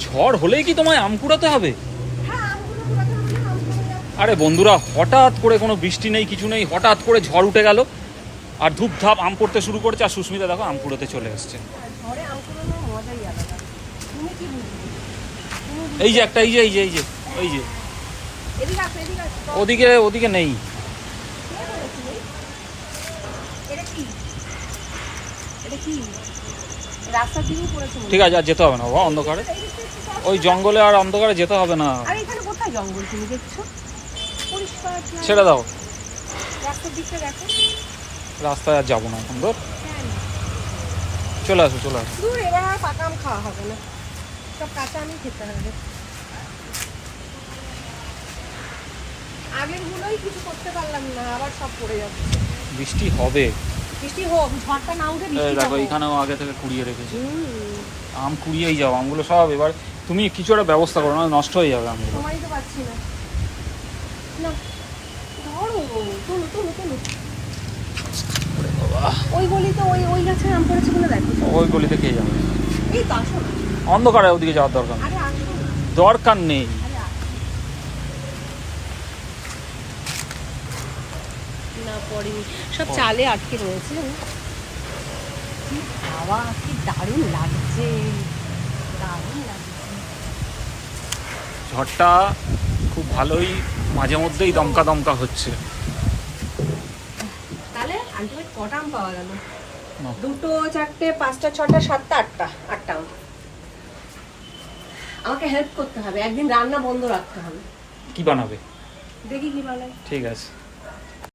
ঝড় হলেই কি তোমায় আম কুড়াতে হবে? আরে বন্ধুরা, হঠাৎ করে কোনো বৃষ্টি নেই, কিছু নেই, হঠাৎ করে ঝড় উঠে গেল আর ধূপধাপ আম পড়তে শুরু করেছে। আর সুস্মিতা দেখো আম কুড়োতে চলে এসছে। এই যে একটা, এই যে এই যে এই যে ওই যে ওদিকে ওদিকে নেই। ঠিক আছে, আর যেতে হবে না বাবা অন্ধকারে, ওই জঙ্গলে আর অন্ধকারে যেতে হবে না। ছেড়ে দাও, রাস্তায় আর যাবো না এখন। ধর চলে আসো চলে আসো। এবার আর পাকা আম খাওয়া হবে না, সব কাঁচা আমই খেতে হবে। আগের গুলোই কিছু করতে পারলাম না, আবার সব পড়ে যাচ্ছে। বৃষ্টি হবে, বৃষ্টি হোক, ঝড়টা না উঠে বৃষ্টি দেখো এখানেও আগে থেকে কুড়িয়ে রেখেছি। আম কুড়িয়েই যাও আমগুলো সব। এবার তুমি কিছু একটা ব্যবস্থা করো, না নষ্ট হয়ে যাবে আমগুলো। সময়ই তো পাচ্ছি না। না ধরো, তোলো তোলো তোলো। ওই গলিতে ওই ওই গাছের আম পড়েছে বলে দেখো। ওই গলিতে কে যাবে? এই তো আসো না। অন্ধকারে ওদিকে যাওয়ার দরকার নেই। আরে আসো না। দরকার নেই। না পড়েনি, সব চালে আটকে রয়েছে। হাওয়া কি দারুণ লাগছে, দারুণ লাগছে। ঝড়টা খুব ভালোই মাঝে মধ্যেই দমকা দমকা হচ্ছে। তাহলে আলটিমেট কটা আম পাওয়া গেল? 2, 4, 5, 6, 7, 8টা আম। আমাকে হেল্প করতে হবে, একদিন রান্না বন্ধ রাখতে হবে। কি বানাবে? দেখি কি বানাই। ঠিক আছে।